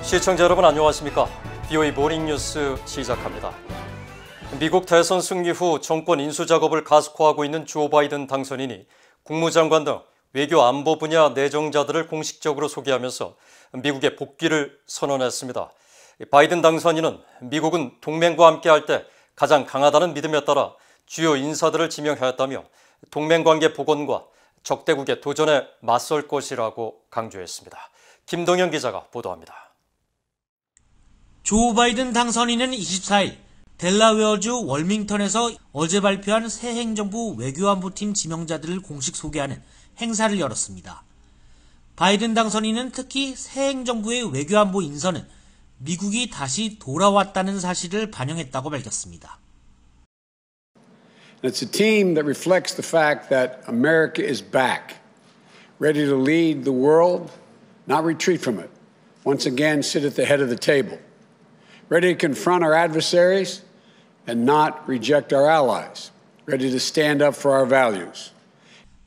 시청자 여러분 안녕하십니까? BOE 모닝뉴스 시작합니다. 미국 대선 승리 후 정권 인수 작업을 가속화하고 있는 조 바이든 당선인이 국무장관 등 외교 안보 분야 내정자들을 공식적으로 소개하면서 미국의 복귀를 선언했습니다. 바이든 당선인은 미국은 동맹과 함께할 때 가장 강하다는 믿음에 따라 주요 인사들을 지명하였다며 동맹관계 복원과 적대국의 도전에 맞설 것이라고 강조했습니다. 김동현 기자가 보도합니다. 조 바이든 당선인은 24일 델라웨어주 월밍턴에서 어제 발표한 새 행정부 외교안보팀 지명자들을 공식 소개하는 행사를 열었습니다. 바이든 당선인은 특히 새 행정부의 외교안보 인선은 미국이 다시 돌아왔다는 사실을 반영했다고 밝혔습니다. It's a team that reflects the fact that America is back, ready to lead the world, not retreat from it. Once again, sit at the head of the table, ready to confront our adversaries and not reject our allies, ready to stand up for our values.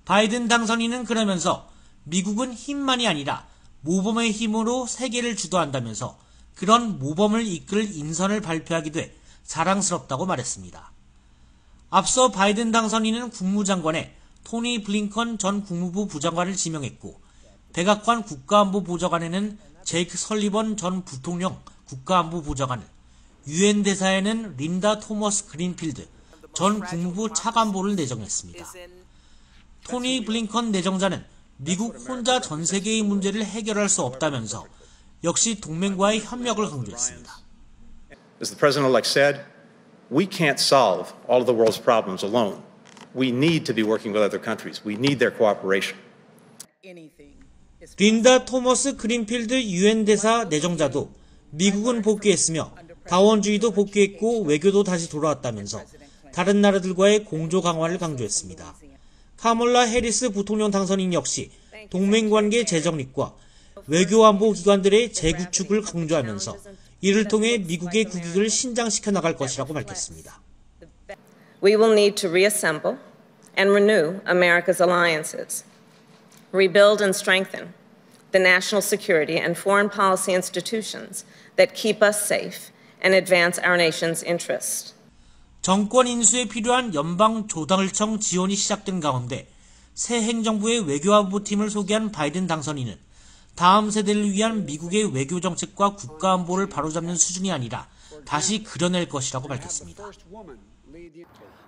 바이든 당선인은 그러면서 미국은 힘만이 아니라 모범의 힘으로 세계를 주도한다면서 그런 모범을 이끌 인선을 발표하기도 해 자랑스럽다고 말했습니다. 앞서 바이든 당선인은 국무장관에 토니 블링컨 전 국무부 부장관을 지명했고 백악관 국가안보보좌관에는 제이크 설리번 전 부통령 국가안보보좌관을, 유엔 대사에는 린다 토머스 그린필드 전 국무부 차관보를 내정했습니다. 토니 블링컨 내정자는 미국 혼자 전 세계의 문제를 해결할 수 없다면서 역시 동맹과의 협력을 강조했습니다. As the president-elect said, we can't solve all of the world's problems alone. We need to be working with other countries. We need their cooperation. 린다 토머스 그린필드 유엔 대사 내정자도 미국은 복귀했으며 다원주의도 복귀했고 외교도 다시 돌아왔다면서 다른 나라들과의 공조 강화를 강조했습니다. 카멀라 해리스 부통령 당선인 역시 동맹관계 재정립과 외교안보 기관들의 재구축을 강조하면서 이를 통해 미국의 국익을 신장시켜 나갈 것이라고 밝혔습니다. We will need to reassemble and renew America's alliances, rebuild and strengthen the national security and foreign policy institutions that keep us safe and advance our nation's interests. 정권 인수에 필요한 연방 조달청 지원이 시작된 가운데 새 행정부의 외교안보팀을 소개한 바이든 당선인은 다음 세대를 위한 미국의 외교 정책과 국가안보를 바로잡는 수준이 아니라 다시 그려낼 것이라고 밝혔습니다.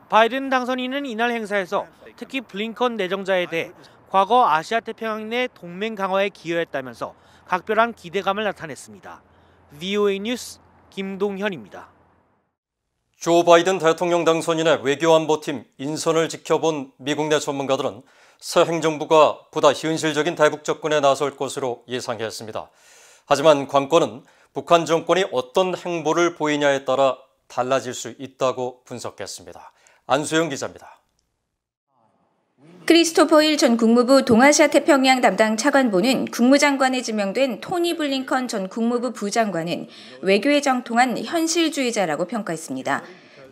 바이든 당선인은 이날 행사에서 특히 블링컨 내정자에 대해 과거 아시아 태평양 내 동맹 강화에 기여했다면서 각별한 기대감을 나타냈습니다. VOA 뉴스 김동현입니다. 조 바이든 대통령 당선인의 외교안보팀 인선을 지켜본 미국 내 전문가들은 새 행정부가 보다 현실적인 대북 접근에 나설 것으로 예상했습니다. 하지만 관건은 북한 정권이 어떤 행보를 보이냐에 따라 달라질 수 있다고 분석했습니다. 안수영 기자입니다. 크리스토퍼 힐 전 국무부 동아시아 태평양 담당 차관보는 국무장관에 지명된 토니 블링컨 전 국무부 부장관은 외교에 정통한 현실주의자라고 평가했습니다.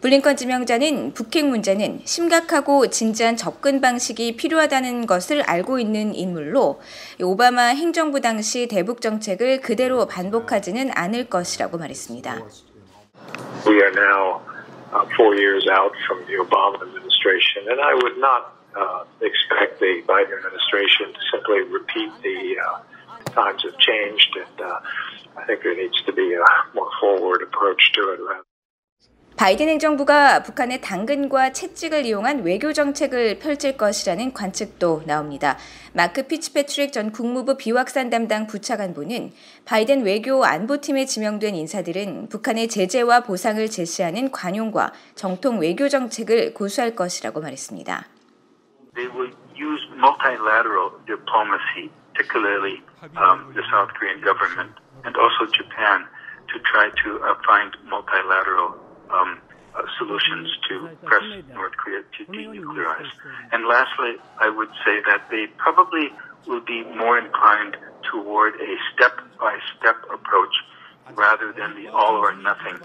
블링컨 지명자는 북핵 문제는 심각하고 진지한 접근 방식이 필요하다는 것을 알고 있는 인물로 오바마 행정부 당시 대북 정책을 그대로 반복하지는 않을 것이라고 말했습니다. We are now 4 years out from the Obama administration, and I would not expect the Biden administration to simply repeat the times have changed, and I think there needs to be a more forward approach to it. 바이든 행정부가 북한의 당근과 채찍을 이용한 외교 정책을 펼칠 것이라는 관측도 나옵니다. 마크 피츠패트릭 전 국무부 비확산 담당 부차관보는 바이든 외교 안보팀에 지명된 인사들은 북한의 제재와 보상을 제시하는 관용과 정통 외교 정책을 고수할 것이라고 말했습니다. They will use multilateral diplomacy, particularly the South Korean government and also Japan, to try to find multilateral solutions to press North Korea to denuclearize. And lastly, I would say that they probably will be more inclined toward a step-by-step approach rather than the all or nothing.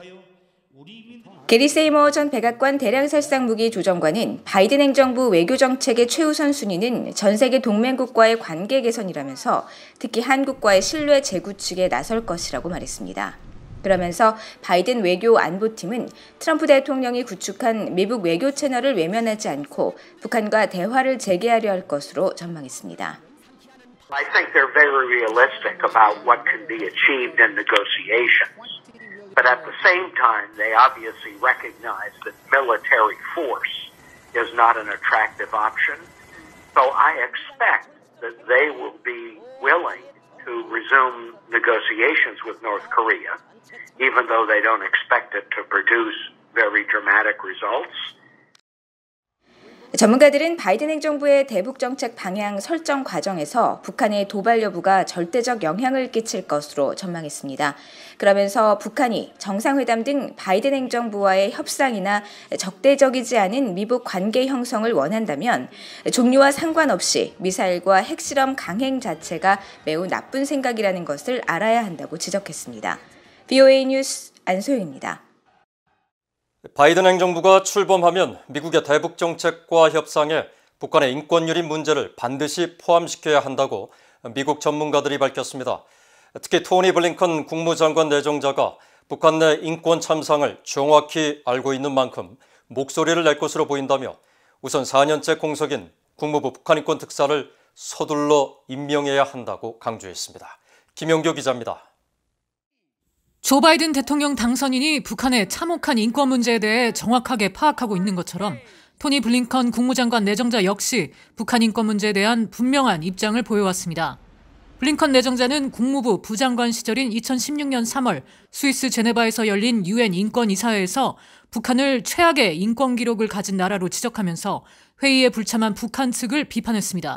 게리 세이머 전 백악관 대량살상 무기 조정관은 바이든 행정부 외교정책의 최우선 순위는 전 세계 동맹국과의 관계 개선이라면서 특히 한국과의 신뢰 재구축에 나설 것이라고 말했습니다. 그러면서 바이든 외교 안보팀은 트럼프 대통령이 구축한 미국 외교 채널을 외면하지 않고 북한과 대화를 재개하려 할 것으로 전망했습니다. I think they're very realistic about what can be achieved in negotiations. But at the same time, they obviously recognize that military force is not an attractive option. So I expect that they will be willing to resume negotiations with North Korea, even though they don't expect it to produce very dramatic results. 전문가들은 바이든 행정부의 대북 정책 방향 설정 과정에서 북한의 도발 여부가 절대적 영향을 끼칠 것으로 전망했습니다. 그러면서 북한이 정상회담 등 바이든 행정부와의 협상이나 적대적이지 않은 미북 관계 형성을 원한다면 종류와 상관없이 미사일과 핵실험 강행 자체가 매우 나쁜 생각이라는 것을 알아야 한다고 지적했습니다. VOA 뉴스 안소영입니다. 바이든 행정부가 출범하면 미국의 대북 정책과 협상에 북한의 인권 유린 문제를 반드시 포함시켜야 한다고 미국 전문가들이 밝혔습니다. 특히 토니 블링컨 국무장관 내정자가 북한 내 인권 참상을 정확히 알고 있는 만큼 목소리를 낼 것으로 보인다며 우선 4년째 공석인 국무부 북한인권 특사를 서둘러 임명해야 한다고 강조했습니다. 김영교 기자입니다. 조 바이든 대통령 당선인이 북한의 참혹한 인권 문제에 대해 정확하게 파악하고 있는 것처럼 토니 블링컨 국무장관 내정자 역시 북한 인권 문제에 대한 분명한 입장을 보여왔습니다. 블링컨 내정자는 국무부 부장관 시절인 2016년 3월 스위스 제네바에서 열린 UN 인권이사회에서 북한을 최악의 인권 기록을 가진 나라로 지적하면서 회의에 불참한 북한 측을 비판했습니다.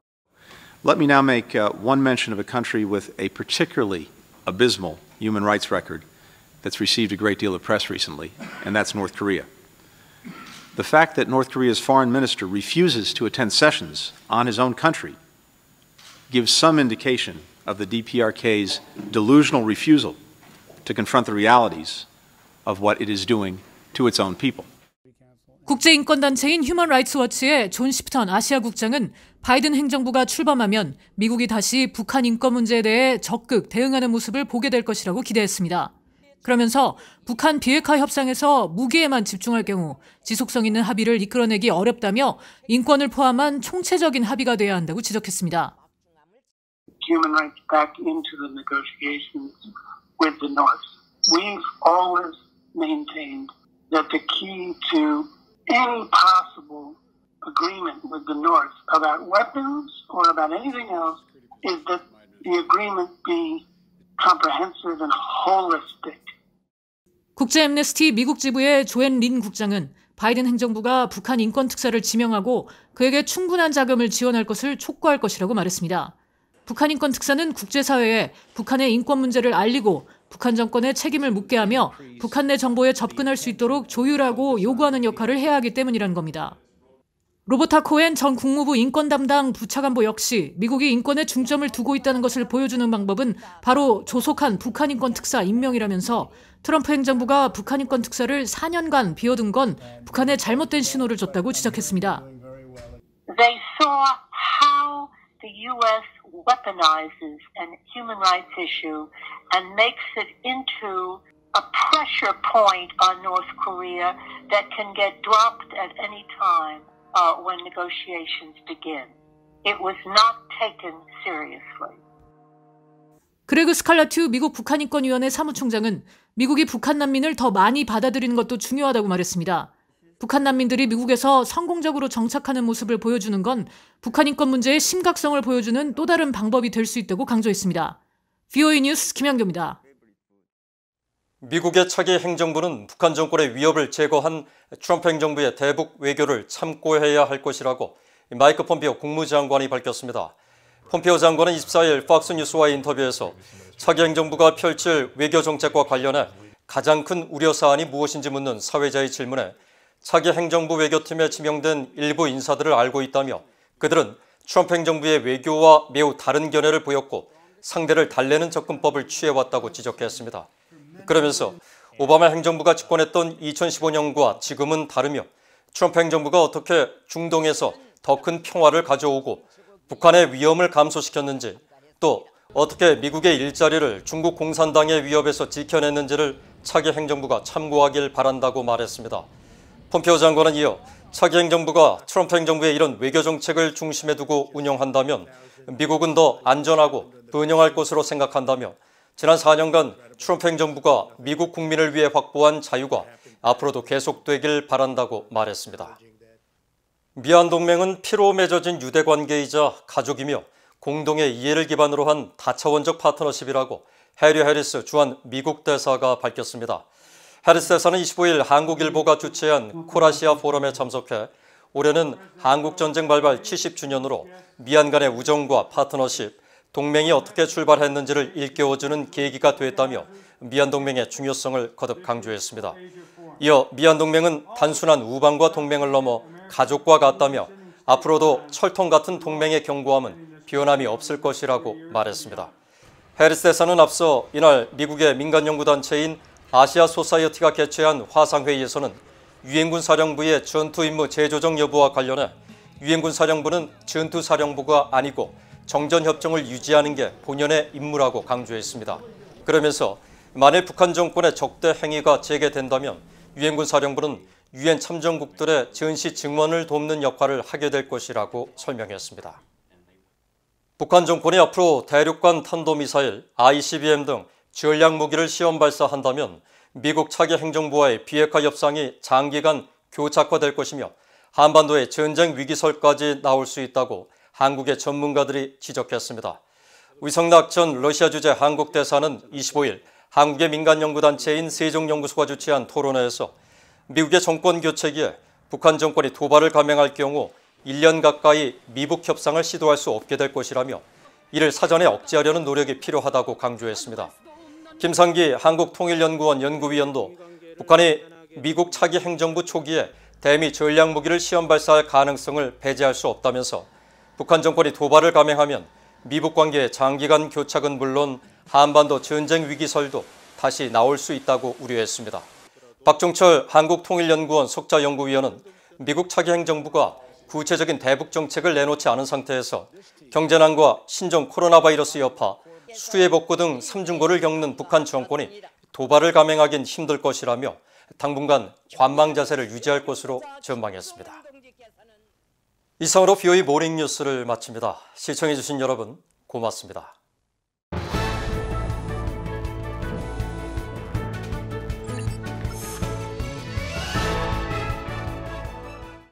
Let me now make one mention of a country with a particularly abysmal human rights record that's received a great deal of press recently, and that's North Korea. The fact that North Korea's foreign minister refuses to attend sessions on his own country gives some indication of the DPRK's delusional refusal to confront the realities of what it is doing to its own people. 국제인권단체인 휴먼 라이츠 워치의 존 시프턴 아시아 국장은 바이든 행정부가 출범하면 미국이 다시 북한 인권 문제에 대해 적극 대응하는 모습을 보게 될 것이라고 기대했습니다. 그러면서 북한 비핵화 협상에서 무기에만 집중할 경우 지속성 있는 합의를 이끌어내기 어렵다며 인권을 포함한 총체적인 합의가 돼야 한다고 지적했습니다. Human rights back into the negotiations with the North. We've always maintained that the key to any possible agreement with the North about weapons or about anything else is that the agreement be comprehensive and holistic. 국제 앰네스티 미국 지부의 조앤 린 국장은 바이든 행정부가 북한 인권 특사를 지명하고 그에게 충분한 자금을 지원할 것을 촉구할 것이라고 말했습니다. 북한 인권 특사는 국제사회에 북한의 인권 문제를 알리고 북한 정권의 책임을 묻게 하며 북한 내 정보에 접근할 수 있도록 조율하고 요구하는 역할을 해야 하기 때문이라는 겁니다. 로버타 코엔 전 국무부 인권 담당 부차관보 역시 미국이 인권에 중점을 두고 있다는 것을 보여주는 방법은 바로 조속한 북한 인권 특사 임명이라면서 트럼프 행정부가 북한 인권 특사를 4년간 비워둔 건 북한에 잘못된 신호를 줬다고 지적했습니다. They saw how the U.S. weaponizes an human rights issue and makes it into a pressure point on North Korea that can get dropped at any time when negotiations begin. It was not taken seriously. 그레그 스칼라튜 미국 북한인권위원회 사무총장은 미국이 북한 난민을 더 많이 받아들이는 것도 중요하다고 말했습니다. 북한 난민들이 미국에서 성공적으로 정착하는 모습을 보여주는 건 북한 인권 문제의 심각성을 보여주는 또 다른 방법이 될 수 있다고 강조했습니다. VOA 뉴스 김양교입니다. 미국의 차기 행정부는 북한 정권의 위협을 제거한 트럼프 행정부의 대북 외교를 참고해야 할 것이라고 마이크 폼피오 국무장관이 밝혔습니다. 폼피오 장관은 24일 팍스뉴스와의 인터뷰에서 차기 행정부가 펼칠 외교 정책과 관련해 가장 큰 우려사안이 무엇인지 묻는 사회자의 질문에 차기 행정부 외교팀에 지명된 일부 인사들을 알고 있다며 그들은 트럼프 행정부의 외교와 매우 다른 견해를 보였고 상대를 달래는 접근법을 취해왔다고 지적했습니다. 그러면서 오바마 행정부가 집권했던 2015년과 지금은 다르며 트럼프 행정부가 어떻게 중동에서 더 큰 평화를 가져오고 북한의 위험을 감소시켰는지, 또 어떻게 미국의 일자리를 중국 공산당의 위협에서 지켜냈는지를 차기 행정부가 참고하길 바란다고 말했습니다. 폼페오 장관은 이어 차기 행정부가 트럼프 행정부의 이런 외교 정책을 중심에 두고 운영한다면 미국은 더 안전하고 번영할 것으로 생각한다며 지난 4년간 트럼프 행정부가 미국 국민을 위해 확보한 자유가 앞으로도 계속되길 바란다고 말했습니다. 미한 동맹은 피로 맺어진 유대 관계이자 가족이며 공동의 이해를 기반으로 한 다차원적 파트너십이라고 해리 해리스 주한 미국 대사가 밝혔습니다. 해리스 대사는 25일 한국일보가 주최한 콜아시아 포럼에 참석해 올해는 한국전쟁 발발 70주년으로 미한 간의 우정과 파트너십, 동맹이 어떻게 출발했는지를 일깨워주는 계기가 됐다며 미한 동맹의 중요성을 거듭 강조했습니다. 이어 미한 동맹은 단순한 우방과 동맹을 넘어 가족과 같다며 앞으로도 철통 같은 동맹의 견고함은 변함이 없을 것이라고 말했습니다. 해리스 대사는 앞서 이날 미국의 민간연구단체인 아시아 소사이어티가 개최한 화상회의에서는 유엔군 사령부의 전투 임무 재조정 여부와 관련해 유엔군 사령부는 전투사령부가 아니고 정전협정을 유지하는 게 본연의 임무라고 강조했습니다. 그러면서 만일 북한 정권의 적대 행위가 재개된다면 유엔군 사령부는 유엔 참전국들의 전시 증원을 돕는 역할을 하게 될 것이라고 설명했습니다. 북한 정권이 앞으로 대륙간 탄도미사일, ICBM 등 전략 무기를 시험 발사한다면 미국 차기 행정부와의 비핵화 협상이 장기간 교착화될 것이며 한반도의 전쟁 위기설까지 나올 수 있다고 한국의 전문가들이 지적했습니다. 위성락 전 러시아 주재 한국 대사는 25일 한국의 민간연구단체인 세종연구소가 주최한 토론회에서 미국의 정권 교체기에 북한 정권이 도발을 감행할 경우 1년 가까이 미북 협상을 시도할 수 없게 될 것이라며 이를 사전에 억제하려는 노력이 필요하다고 강조했습니다. 김상기 한국통일연구원 연구위원도 북한이 미국 차기 행정부 초기에 대미 전략무기를 시험 발사할 가능성을 배제할 수 없다면서 북한 정권이 도발을 감행하면 미북 관계의 장기간 교착은 물론 한반도 전쟁 위기설도 다시 나올 수 있다고 우려했습니다. 박종철 한국통일연구원 석좌연구위원은 미국 차기 행정부가 구체적인 대북 정책을 내놓지 않은 상태에서 경제난과 신종 코로나 바이러스 여파, 수해 복구 등 3중고를 겪는 북한 정권이 도발을 감행하긴 힘들 것이라며 당분간 관망 자세를 유지할 것으로 전망했습니다. 이상으로 VOA 모닝뉴스를 마칩니다. 시청해주신 여러분 고맙습니다.